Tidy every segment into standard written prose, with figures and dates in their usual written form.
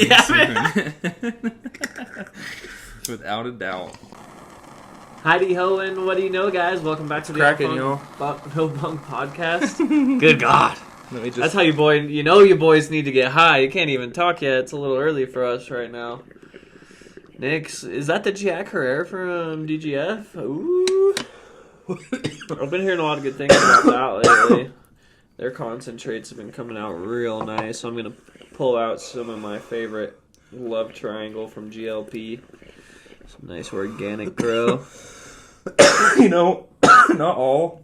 Yeah, without a doubt. Heidi ho, and what do you know, guys? Welcome back to the No Bunk Podcast. Good God. That's how you boys need to get high. You can't even talk yet. It's a little early for us right now. Nix, is that the Jack Herrera from DGF? Ooh. I've been hearing a lot of good things about that lately. Their concentrates have been coming out real nice. So I'm going to pull out some of my favorite love triangle from GLP. Some nice organic grow. Not all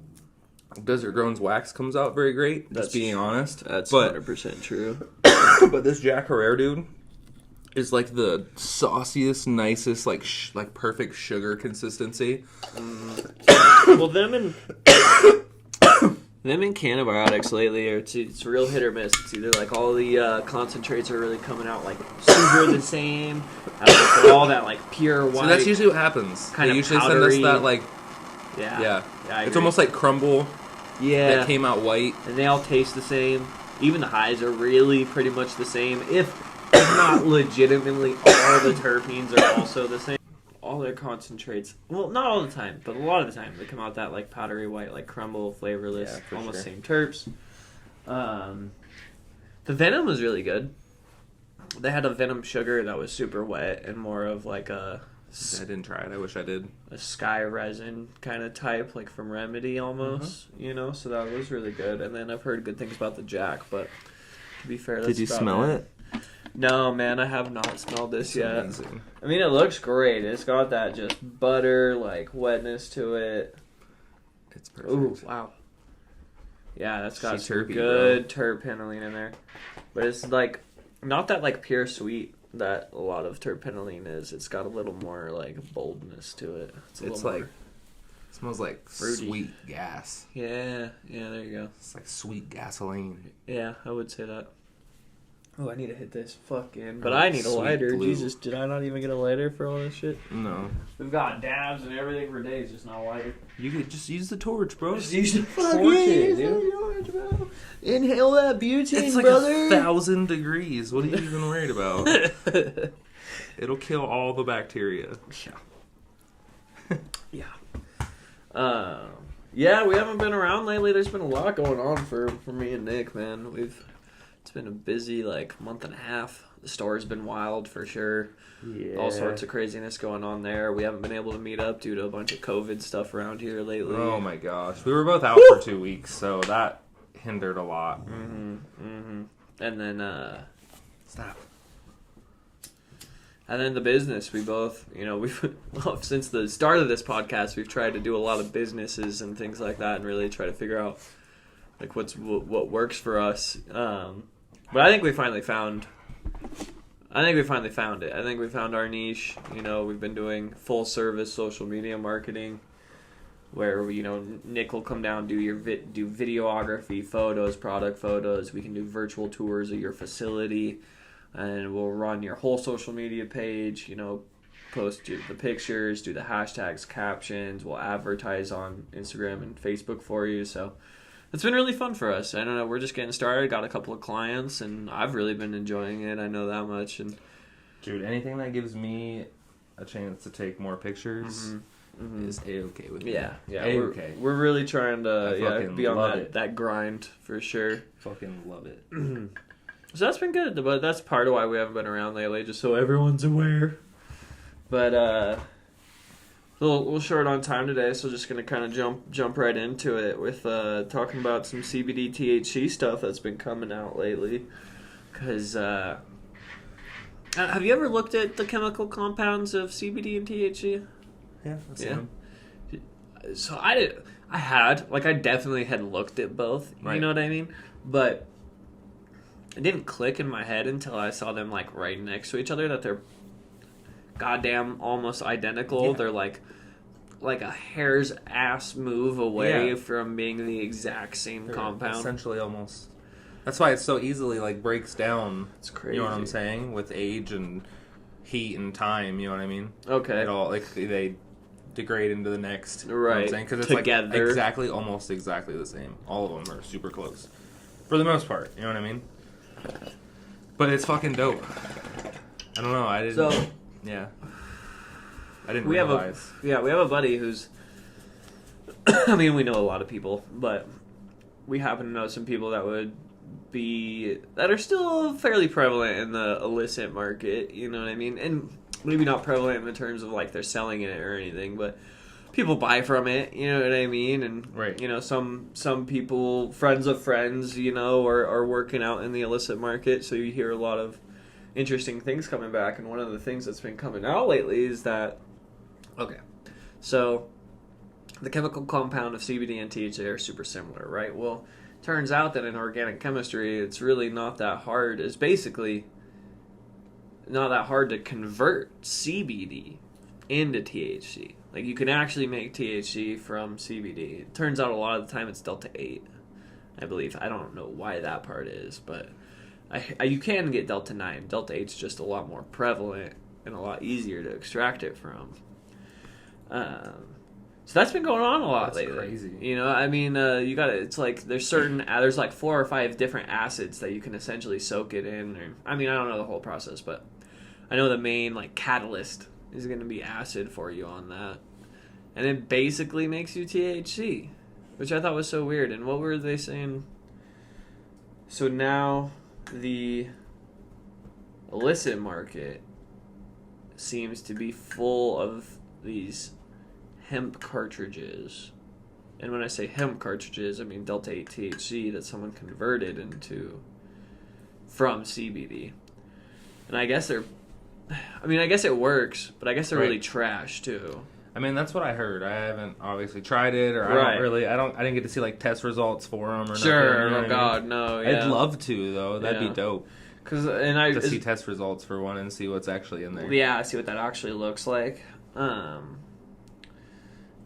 Desert Grown's wax comes out very great. Just being honest. That's 100% true. But this Jack Herrera dude is like the sauciest, nicest, like perfect sugar consistency. Well, them and cannabiotics lately, it's real hit or miss. It's either like all the concentrates are really coming out like super the same, all that like pure white. So that's usually what happens. They usually powdery. Send us that like yeah. It's almost like crumble. Yeah, that came out white, and they all taste the same. Even the highs are really pretty much the same. If not legitimately, all the terpenes are also the same. All their concentrates, well, not all the time, but a lot of the time, they come out that like powdery white, like crumble, flavorless, almost same terps. The venom was really good. They had a venom sugar that was super wet and more of like a... I didn't try it. I wish I did. A sky resin kind of type, like from Remedy almost, so that was really good. And then I've heard good things about the Jack, but to be fair, that's Did you smell it? No, man, I have not smelled this yet. Amazing. I mean, it looks great. It's got that just butter, like, wetness to it. It's perfect. Ooh, wow. Yeah, that's got some good terpenylene in there. But it's, like, not that, like, pure sweet that a lot of terpenylene is. It's got a little more, like, boldness to it. It's like... It smells like fruity. Sweet gas. Yeah, there you go. It's like sweet gasoline. Yeah, I would say that. Oh, I need to hit this fucking... But I need a lighter. Glue. Jesus, did I not even get a lighter for all this shit? No. We've got dabs and everything for days, just not a lighter. You could just use the torch, bro. Just use the torch, bro. Inhale that butane, it's like brother. 1,000 degrees. What are you even worried about? It'll kill all the bacteria. Yeah. Yeah, we haven't been around lately. There's been a lot going on for me and Nick, man. It's been a busy, month and a half. The store's been wild, for sure. Yeah. All sorts of craziness going on there. We haven't been able to meet up due to a bunch of COVID stuff around here lately. Oh, my gosh. We were both out for 2 weeks, so that hindered a lot. And then, Stop. And then the business, we both, since the start of this podcast, we've tried to do a lot of businesses and things like that and really try to figure out, what works for us. But I think we finally found it. I think we found our niche. We've been doing full service social media marketing where, Nick will come down, do videography, photos, product photos. We can do virtual tours of your facility, and we'll run your whole social media page, post the pictures, do the hashtags, captions. We'll advertise on Instagram and Facebook for you. So it's been really fun for us. I don't know. We're just getting started. Got a couple of clients, and I've really been enjoying it. I know that much. And dude, anything that gives me a chance to take more pictures is A-okay with me. Yeah. A-okay. We're really trying to be on that grind for sure. Fucking love it. So that's been good, but that's part of why we haven't been around lately, just so everyone's aware. But a little short on time today, so just gonna kind of jump right into it with talking about some CBD THC stuff that's been coming out lately. Because have you ever looked at the chemical compounds of CBD and THC? Yeah, I've seen them. So I definitely had looked at both. Right. You know what I mean? But it didn't click in my head until I saw them right next to each other that they're goddamn almost identical. Yeah. They're like a hair's ass move away from being the exact same compound. Essentially, almost. That's why it so easily breaks down. It's crazy. You know what I'm saying? With age and heat and time. You know what I mean? Okay. It all they degrade into the next. Right. You know what I'm saying? Because it's together. almost exactly the same. All of them are super close, for the most part. You know what I mean? But it's fucking dope. I don't know. I didn't. So yeah. I didn't we realize. we have a buddy who's. I mean, we know a lot of people, but we happen to know some people that are still fairly prevalent in the illicit market. You know what I mean? And maybe not prevalent in the terms of like they're selling it or anything, but people buy from it. You know what I mean? And Right. you know, some people, friends of friends, you know, are working out in the illicit market. So you hear a lot of interesting things coming back. And one of the things that's been coming out lately is that so the chemical compound of CBD and THC are super similar, right? Well, turns out that in organic chemistry, it's really not that hard. It's basically not that hard to convert CBD into THC. Like, you can actually make THC from CBD. It turns out a lot of the time it's Delta 8, I believe. I don't know why that part is, but you can get Delta 9. Delta 8's just a lot more prevalent and a lot easier to extract it from. So that's been going on a lot lately. That's crazy. You know, I mean, it's like, there's like 4 or 5 different acids that you can essentially soak it in. I don't know the whole process, but I know the main, like, catalyst is going to be acid for you on that. And it basically makes you THC, which I thought was so weird. And what were they saying? So now the illicit market seems to be full of these hemp cartridges. And when I say hemp cartridges, I mean Delta 8 THC that someone converted from CBD. And I guess I guess it works, but I guess they're really trash too. I mean, that's what I heard. I haven't obviously tried it, or I didn't get to see like test results for them or nothing. Sure, oh god, no. Yeah. I'd love to though. That'd be dope. To see test results for one and see what's actually in there. Yeah, see what that actually looks like.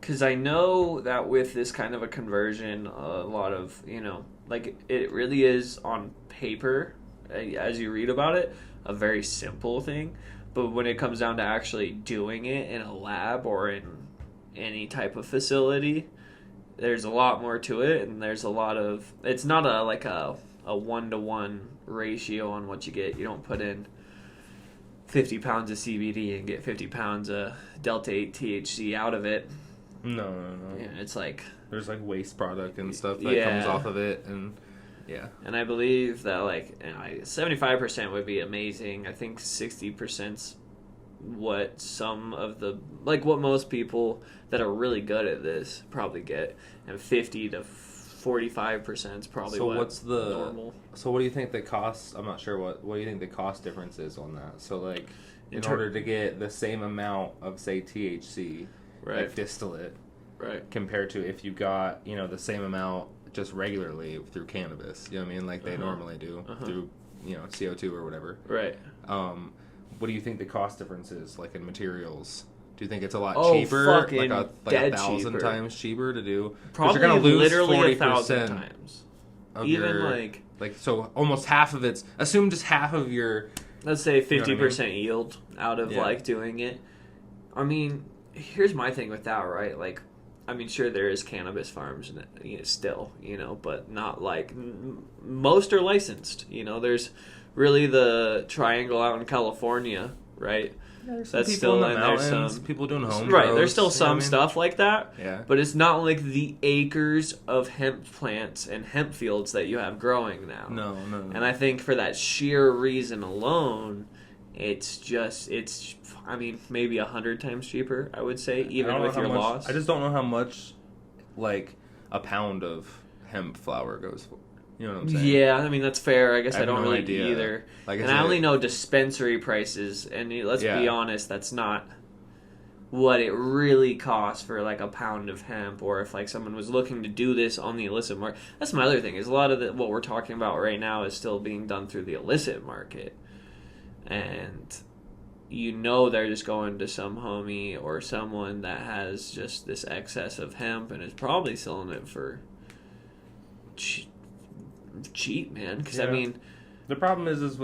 Because I know that with this kind of a conversion, a lot of, you know, like, it really is on paper, as you read about it, a very simple thing. But when it comes down to actually doing it in a lab or in any type of facility, there's a lot more to it, and there's a lot of... It's not a 1-to-1 ratio on what you get. You don't put in 50 pounds of CBD and get 50 pounds of Delta 8 THC out of it. No. Yeah, it's like... There's like waste product and stuff that comes off of it, and... Yeah. And I believe that, like, 75% would be amazing. I think 60%'s what some of the... Like, what most people that are really good at this probably get. And 50 to 45% is probably normal. So what do you think the cost... I'm not sure what do you think the cost difference is on that? So, like, in order to get the same amount of, say, THC, like distillate, compared to if you got, you know, the same amount... just regularly through cannabis, you know what I mean? Like they normally do through, you know, CO2 or whatever. Right. What do you think the cost difference is, like in materials? Do you think it's a lot cheaper? Fucking like 1,000 times cheaper to do? Probably you're gonna lose literally 40% 1,000 times. Of Even your, so almost half of it's... Assume just half of your... Let's say 50% yield out of like doing it. I mean, here's my thing with that, right? Like, I mean, sure, there is cannabis farms still, you know, but not like most are licensed. You know, there's really the triangle out in California, right? Yeah, there's some people in the mountains, there's some people doing home grows, there's still some stuff like that. Yeah. But it's not like the acres of hemp plants and hemp fields that you have growing now. No. And I think for that sheer reason alone, it's I mean, maybe 100 times cheaper, I would say, even with your loss. I just don't know how much, like, a pound of hemp flower goes for. You know what I'm saying? Yeah, I mean, that's fair. I guess I don't really idea. either. Like, and I only know dispensary prices, and let's be honest, that's not what it really costs for, like, a pound of hemp, or if, like, someone was looking to do this on the illicit market. That's my other thing, is a lot of what we're talking about right now is still being done through the illicit market. And... you know they're just going to some homie or someone that has just this excess of hemp and is probably selling it for cheap, man. Because, I mean... The problem is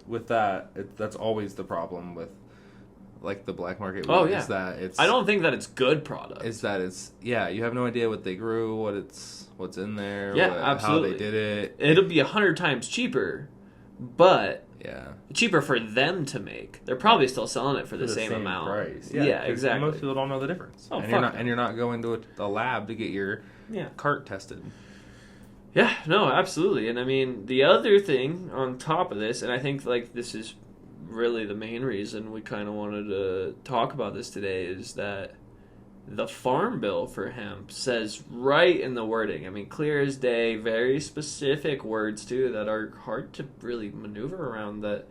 with that, that's always the problem with, like, the black market. Is that it's... I don't think that it's good product. Is that it's... Yeah, you have no idea what they grew, what's in there, absolutely. how they did it. It'll be 100 times cheaper, but... Yeah. Cheaper for them to make. They're probably still selling it for the same amount. Price. Yeah, exactly. Most people don't know the difference. Oh, and you're not going to a lab to get your cart tested. Yeah, no, absolutely. And I mean, the other thing on top of this, and I think like this is really the main reason we kind of wanted to talk about this today, is that the Farm Bill for hemp says right in the wording, I mean, clear as day, very specific words too that are hard to really maneuver around, that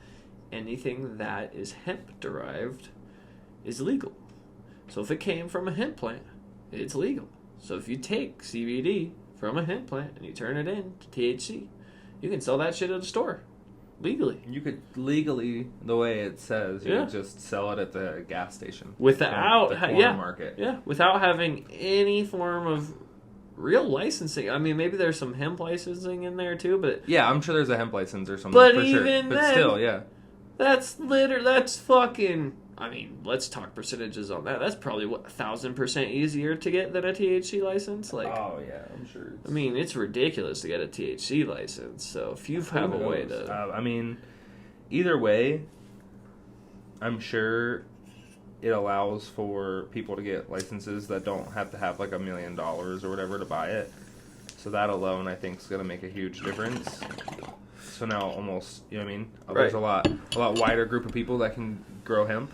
anything that is hemp derived is legal. So if it came from a hemp plant, it's legal. So if you take CBD from a hemp plant and you turn it into THC, you can sell that shit at a store legally. You could legally, the way it says, you could just sell it at the gas station without the corn market. Yeah, without having any form of real licensing. I mean, maybe there's some hemp licensing in there too, but yeah, I'm sure there's a hemp license or something. But for even sure. But then, still, yeah, that's fucking. I mean, let's talk percentages on that. That's probably 1,000% easier to get than a THC license. Like, oh yeah, I'm sure. I mean, it's ridiculous to get a THC license. So if you have a way to, I mean, either way, I'm sure it allows for people to get licenses that don't have to have like $1 million or whatever to buy it. So that alone, I think, is going to make a huge difference. So now, almost, you know what I mean? There's a lot wider group of people that can grow hemp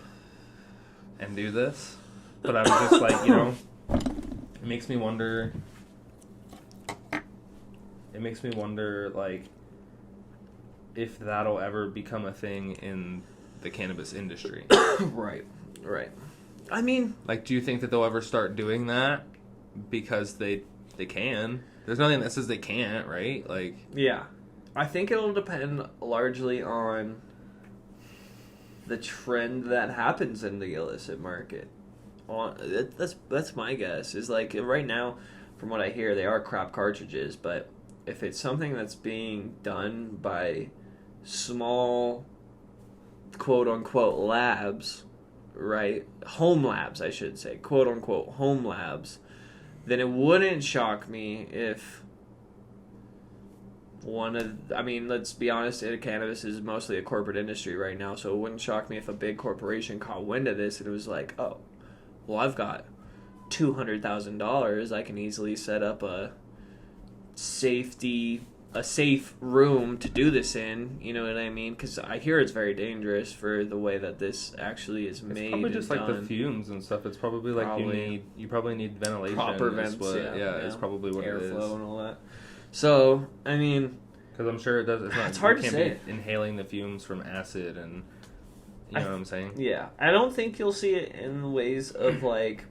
and do this. But I'm just like, you know, it makes me wonder, like, if that'll ever become a thing in the cannabis industry. Right. I mean, like, do you think that they'll ever start doing that because they can? There's nothing that says they can't, right? Like, yeah. I think it'll depend largely on the trend that happens in the illicit market. That's my guess. Is like right now, from what I hear, they are crap cartridges. But if it's something that's being done by small, quote unquote, labs, right? Home labs, I should say, quote unquote, home labs, then it wouldn't shock me if let's be honest, cannabis is mostly a corporate industry right now, so it wouldn't shock me if a big corporation caught wind of this and it was like, oh, well, I've got $200,000, I can easily set up a safe room to do this in, you know what I mean? Because I hear it's very dangerous for the way that this actually is made. It's probably just like done. The fumes and stuff. It's probably like you probably need ventilation. Proper vents, it's probably what it is. Airflow and all that. So, I mean, because I'm sure it does. It's hard to say. Be inhaling the fumes from acid, and you know what I'm saying. Yeah, I don't think you'll see it in ways of like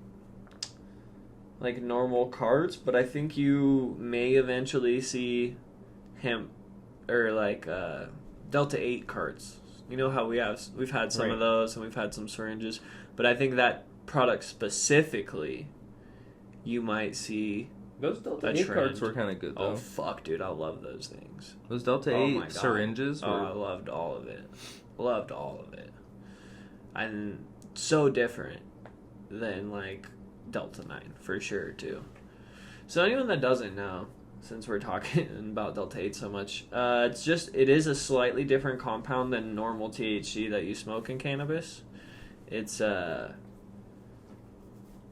normal carts, but I think you may eventually see hemp or Delta 8 carts. You know how we've had some of those, and we've had some syringes, but I think that product specifically, you might see. Those Delta 8 carts were kind of good, though. Oh, fuck, dude. I love those things. Those Delta 8 syringes were... I loved all of it. And so different than, Delta 9, for sure, too. So anyone that doesn't know, since we're talking about Delta 8 so much, it is a slightly different compound than normal THC that you smoke in cannabis. It's less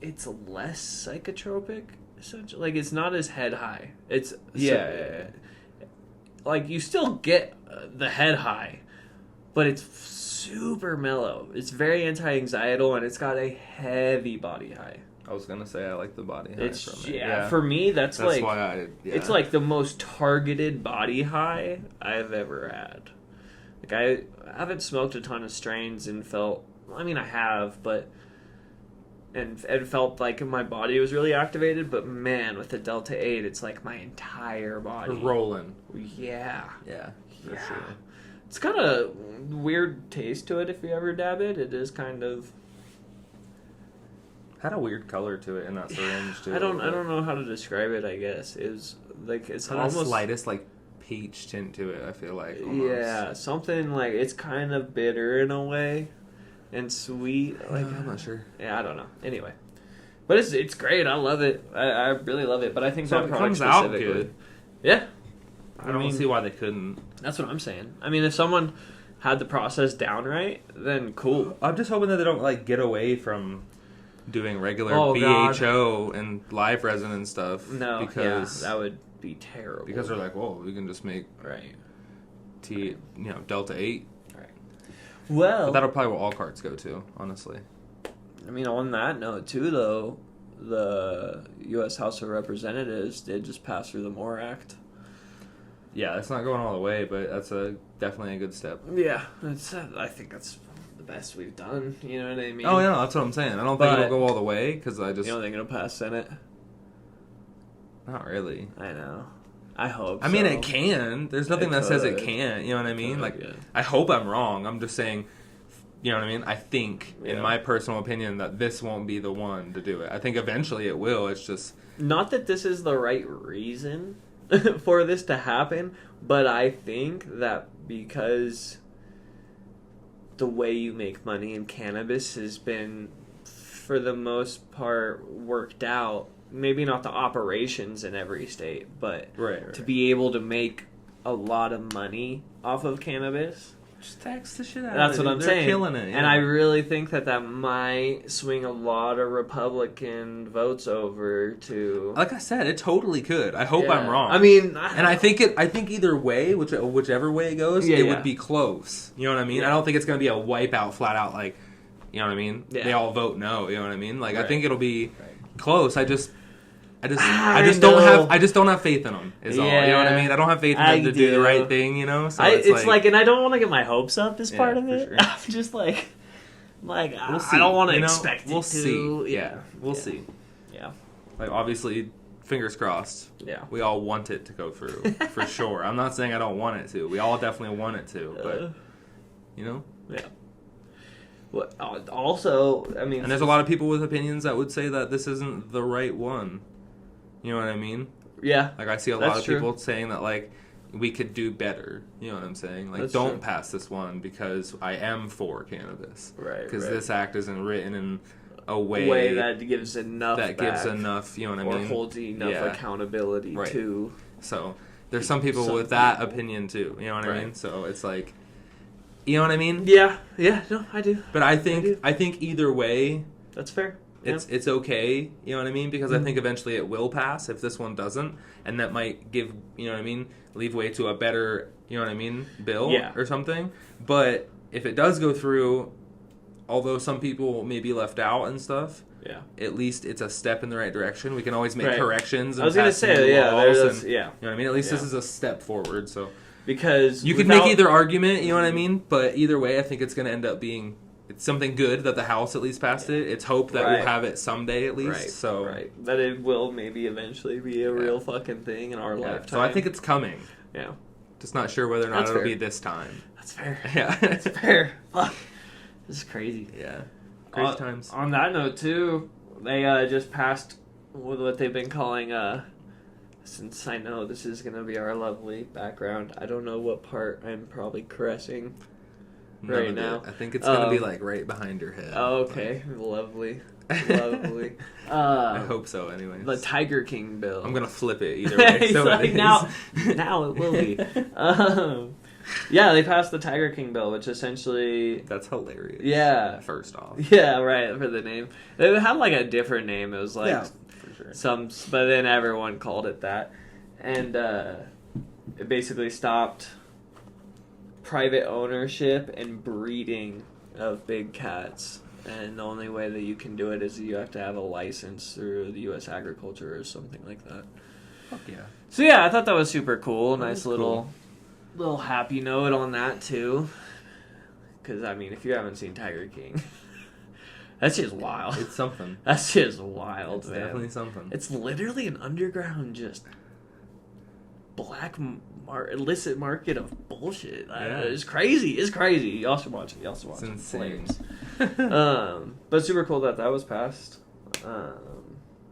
psychotropic. Essentially, it's not as head high. It's you still get the head high, but it's super mellow. It's very anti-anxietal, and it's got a heavy body high. I was gonna say I like the body high from it. Yeah, for me that's why it's like the most targeted body high I've ever had. I haven't smoked a ton of strains and felt. I mean, I have, but. And felt like my body was really activated, but man, with the Delta 8, it's like my entire body. Rolling. Yeah. Yeah, for sure. It's got a weird taste to it if you ever dab it. It is kind of... Had a weird color to it in that syringe, too. I don't know how to describe it, I guess. It's almost... the slightest, peach tint to it, I feel like, almost. Yeah, something it's kind of bitter in a way. And sweet, I'm not sure. Yeah, I don't know. Anyway, but it's great. I love it. I really love it. But I think that product comes out good. Yeah, I don't see why they couldn't. That's what I'm saying. I mean, if someone had the process down right, then cool. I'm just hoping that they don't like get away from doing regular BHO and live resin and stuff. No, because that would be terrible. Because they're like, whoa, we can just make Delta 8. Right. Well, but that'll probably where all carts go to, honestly. I mean, on that note too, though, the U.S. House of Representatives did just pass through the MORE Act. Yeah, it's not going all the way, but that's definitely a good step. Yeah, I think that's the best we've done. You know what I mean? Oh yeah, that's what I'm saying. I don't think it'll go all the way because I just. You don't think it'll pass Senate? Not really. I know. I hope. I mean, it can. There's nothing that says it can't. You know what I mean? I hope I'm wrong. I'm just saying. You know what I mean? I think, in my personal opinion, that this won't be the one to do it. I think eventually it will. It's just not that this is the right reason for this to happen, but I think that because the way you make money in cannabis has been, for the most part, worked out. Maybe not the operations in every state, but to be able to make a lot of money off of cannabis. Just tax the shit out of it. That's what I'm saying. They're killing it. Yeah. And I really think that might swing a lot of Republican votes over to. Like I said, it totally could. I hope I'm wrong. I mean, I think either way, whichever way it goes, it would be close. You know what I mean? I don't think it's going to be a wipeout, flat out. Like, you know what I mean? Yeah. They all vote no. You know what I mean? Like, I think it'll be close. I just don't have faith in them. Is all. You know what I mean? I don't have faith in them to do the right thing. You know? So it's like, and I don't want to get my hopes up as part of it. Sure. I'm just like we'll see. I don't want to expect it to. We'll see. Yeah, we'll see. Yeah. Like, obviously, fingers crossed. Yeah. We all want it to go through for sure. I'm not saying I don't want it to. We all definitely want it to, but you know. Yeah. Well, also, I mean, and there's a lot of people with opinions that would say that this isn't the right one. You know what I mean? Yeah. Like, I see a lot of people saying that, like, we could do better. You know what I'm saying? Like, don't pass this one because I am for cannabis. Right. Because this act isn't written in a way that gives enough you know what I mean? Or holds enough accountability to. So, there's some people with that opinion, too. You know what I mean? So, it's like, you know what I mean? Yeah. Yeah, no, I do. But I think either way. That's fair. It's okay, you know what I mean? Because I think eventually it will pass if this one doesn't, and that might give, you know what I mean, leave way to a better, you know what I mean, bill or something. But if it does go through, although some people may be left out and stuff, at least it's a step in the right direction. We can always make corrections. And I was going to say, you know what I mean? At least this is a step forward. So because you could make either argument, you know what I mean? But either way, I think it's going to end up being. It's something good that the House at least passed it. It's hope that we'll have it someday at least. That it will maybe eventually be a real fucking thing in our lifetime. So I think it's coming. Yeah. Just not sure whether or not it'll be this time. That's fair. Yeah. That's fair. Fuck. This is crazy. Yeah. Crazy times. On that note, too, they just passed what they've been calling, since I know this is going to be our lovely background, I don't know what part I'm probably caressing. Right now, I think it's gonna be like right behind your head. Oh, okay, lovely. I hope so. Anyway, the Tiger King bill. I'm gonna flip it either way. So like, now it will be. Yeah, they passed the Tiger King bill, which essentially that's hilarious. Yeah. First off. Yeah, right for the name. It had like a different name. It was like for sure. but then everyone called it that, and it basically stopped private ownership and breeding of big cats, and the only way that you can do it is you have to have a license through the U.S. Agriculture or something like that. Fuck yeah. So yeah, I thought that was super cool. Nice little happy note on that too. Because I mean, if you haven't seen Tiger King, that's just wild. It's something. That's just wild. It's definitely something. It's literally an underground just black illicit market of bullshit. It's crazy. It's crazy. Y'all should watch it. It's insane. But super cool that was passed.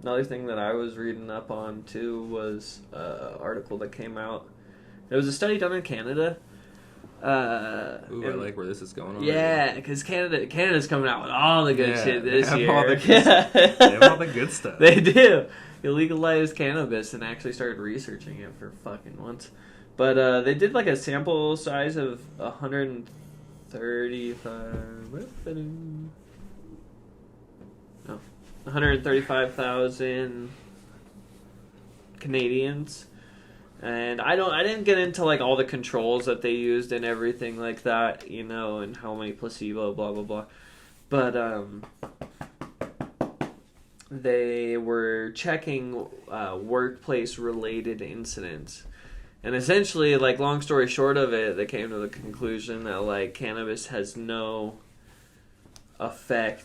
Another thing that I was reading up on too was an article that came out. There was a study done in Canada. I like where this is going on. Yeah, because Canada's coming out with all the good shit this year. They have all the good stuff. They do. They legalized cannabis and actually started researching it for fucking once. But they did like a sample size of 135,000 Canadians. And I didn't get into like all the controls that they used and everything like that, you know, and how many placebo, blah blah blah. But they were checking workplace related incidents. And essentially, like, long story short of it, they came to the conclusion that, like, cannabis has no effect.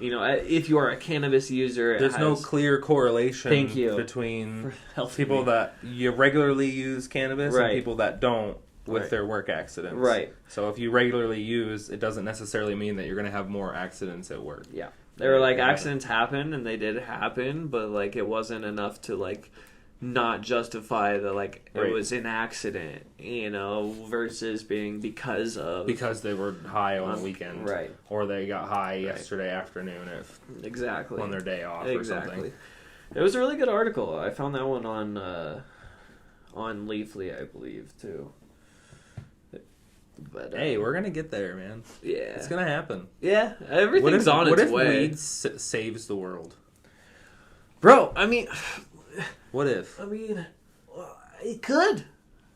You know, if you are a cannabis user, there's no clear correlation between people that you regularly use cannabis and people that don't with their work accidents. Right. So if you regularly use, it doesn't necessarily mean that you're going to have more accidents at work. Yeah. They were like, accidents happen, and they did happen, but, like, it wasn't enough to, like, not justify the, like, it was an accident, you know, versus being because they were high on the weekend, right? Or they got high yesterday afternoon on their day off or something. It was a really good article. I found that one on Leafly, I believe, too. But hey, we're gonna get there, man. Yeah, it's gonna happen. Yeah, everything's on its way. What if weed saves the world, bro? I mean. What if? I mean, it could.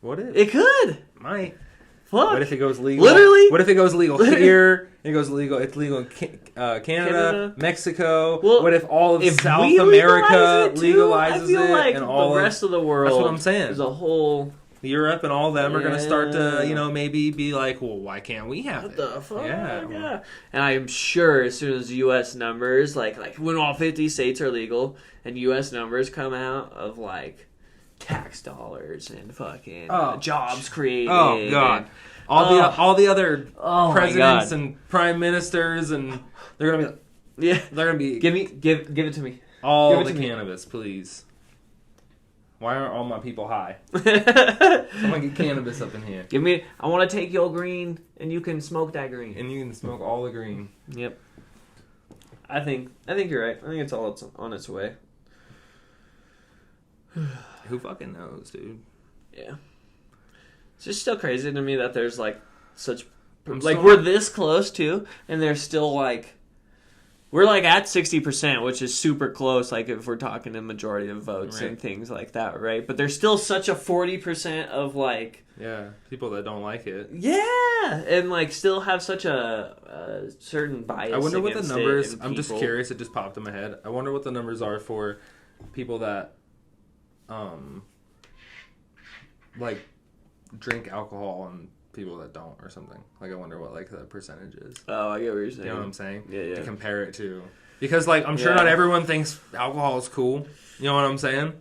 What if? It could. Might. Fuck. What if it goes legal? Literally. What if it goes legal here? It goes legal. It's legal in Canada, Mexico. Well, what if all of South America legalizes it? I feel like and all the rest of the world. That's what I'm saying. There's a whole. Europe and all of them are going to start to, you know, maybe be like, well, why can't we have it? What the fuck? Yeah. And I'm sure as soon as U.S. numbers, like when all 50 states are legal and U.S. numbers come out of, like, tax dollars and fucking jobs created. Oh, God. All the other presidents and prime ministers, and they're going to be... Yeah. They're going to be... Give it to me. All the cannabis, please. Why aren't all my people high? Someone get cannabis up in here. I want to take your green, and you can smoke that green. And you can smoke all the green. Yep. I think you're right. I think it's all on its way. Who fucking knows, dude? Yeah. It's just still crazy to me that there's, like, such... we're this close, too, and there's still, like... We're, like, at 60%, which is super close, like, if we're talking the majority of votes and things like that, right? But there's still such a 40% of, like... Yeah, people that don't like it. Yeah! And, like, still have such a certain bias. I wonder what the numbers... I'm just curious, it just popped in my head. I wonder what the numbers are for people that, like, drink alcohol and... people that don't or something. Like, I wonder what, like, the percentage is. Oh, I get what you're saying. You know what I'm saying? Yeah. To compare it to. Because, like, I'm sure not everyone thinks alcohol is cool. You know what I'm saying?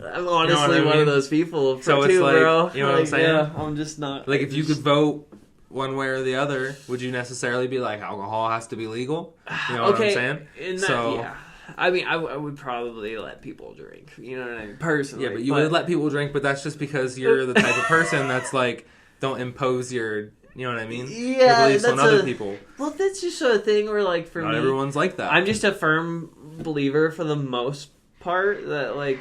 I'm honestly one of those people, so it's like, bro. You know what I'm saying? Yeah, I'm just not... Like, if you could vote one way or the other, would you necessarily be like, alcohol has to be legal? You know what I'm saying? Yeah. I mean, I would probably let people drink. You know what I mean? Personally. Yeah, but you would let people drink, but that's just because you're the type of person that's, like... Don't impose your, you know what I mean? Yeah, your beliefs on other people. Well, that's just a thing where, like, for me... Not everyone's like that. I'm just a firm believer, for the most part, that, like,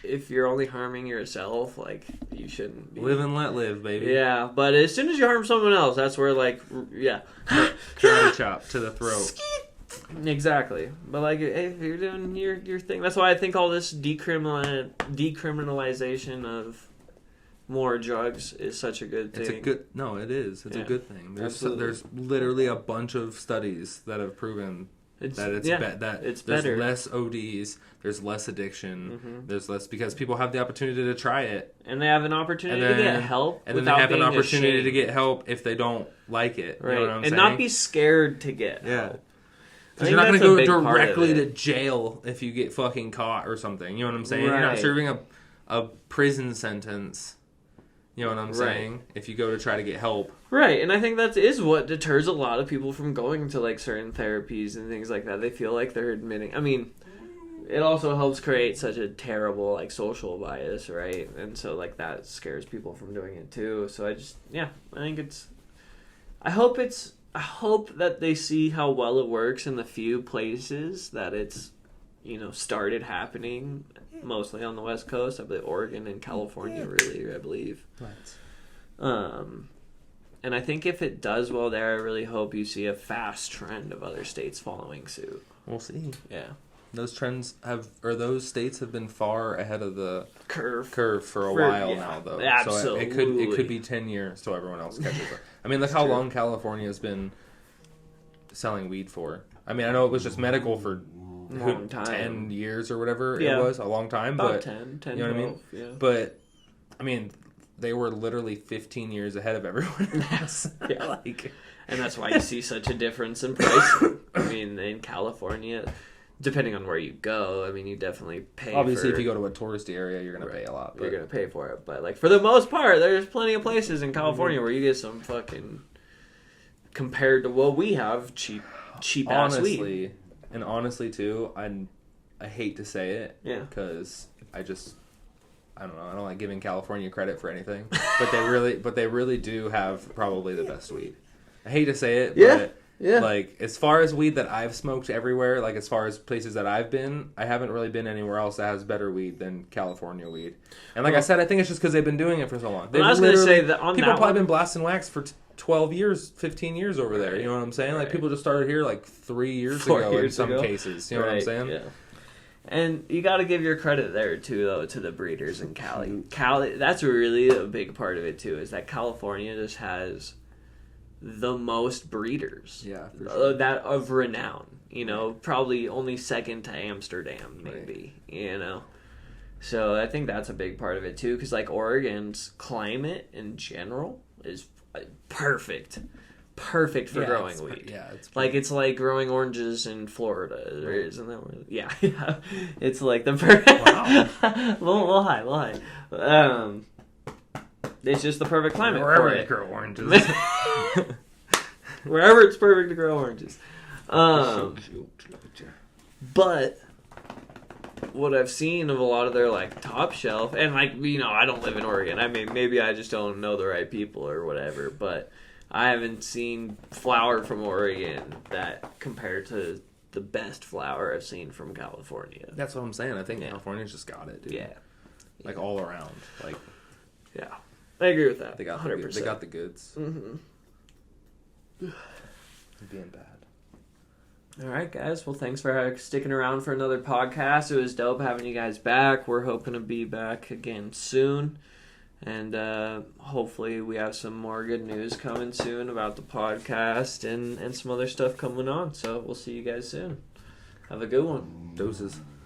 if you're only harming yourself, like, you shouldn't be... Live and let live, baby. Yeah, but as soon as you harm someone else, that's where, like, yeah. Karate chop to the throat. Exactly. But, like, if you're doing your thing... That's why I think all this decriminalization of... more drugs is such a good thing. It is. It's a good thing. There's literally a bunch of studies that have proven that it's there's better. Less ODs, there's less addiction, there's less because people have the opportunity to try it, and they have an opportunity to get help, and then they have an opportunity to get help if they don't like it. Right, you know what I'm saying? Not be scared to get help. Because you're not going to go directly to jail if you get fucking caught or something. You know what I'm saying? Right. You're not serving a prison sentence. You know what I'm saying? If you go to try to get help. Right, and I think that is what deters a lot of people from going to, like, certain therapies and things like that. They feel like they're admitting... I mean, it also helps create such a terrible, like, social bias, right? And so, like, that scares people from doing it, too. So I think it's... I hope that they see how well it works in the few places that it's, you know, started happening... Mostly on the West Coast, I believe Oregon and California, really, I believe. Right. And I think if it does well there, I really hope you see a fast trend of other states following suit. We'll see. Yeah. Those those states have been far ahead of the curve for a while now, though. Absolutely. So it could be 10 years till everyone else catches up. I mean, look how long California's been selling weed for. I mean, I know it was just medical for long time. 10 years or whatever it was, a long time. About but 10, you know 12, what I mean? Yeah. But, I mean, they were literally 15 years ahead of everyone else. Yeah. And that's why you see such a difference in pricing. I mean, in California, depending on where you go, I mean, you definitely pay Obviously, if you go to a touristy area, you're going to pay a lot. You're going to pay for it. But, like, for the most part, there's plenty of places in California where you get some fucking, compared to what we have, cheap-ass weed. And honestly, too, I hate to say it. Yeah. Because I don't know. I don't like giving California credit for anything. But they really do have probably the best weed. I hate to say it, but... Yeah. Like, as far as weed that I've smoked everywhere, like, as far as places that I've been, I haven't really been anywhere else that has better weed than California weed. And like I said, I think it's just because they've been doing it for so long. I was going to say that on people that have probably been blasting wax for 12 years, 15 years over there. You know what I'm saying? Like, people just started here, like, 3 years ago in some cases. You know what I'm saying? Yeah. And you got to give your credit there, too, though, to the breeders in Cali. Cali, that's really a big part of it, too, is that California just has... the most breeders, for sure. That of renown, probably only second to Amsterdam, maybe, So I think that's a big part of it too, because like Oregon's climate in general is perfect for growing weed. Yeah, it's like growing oranges in Florida, isn't that what? Yeah, it's like the perfect. Wow, little high. It's just the perfect climate wherever for you it. grow oranges. Wherever it's perfect to grow oranges. But what I've seen of a lot of their like top shelf, and like I don't live in Oregon. I mean, maybe I just don't know the right people or whatever. But I haven't seen flower from Oregon that compared to the best flower I've seen from California. That's what I'm saying. I think California's just got it, dude. Yeah, like all around, like yeah. I agree with that. They got 100%. They got the goods. Mm-hmm. Being bad. All right, guys. Well, thanks for sticking around for another podcast. It was dope having you guys back. We're hoping to be back again soon. And hopefully we have some more good news coming soon about the podcast and some other stuff coming on. So we'll see you guys soon. Have a good one. Doses.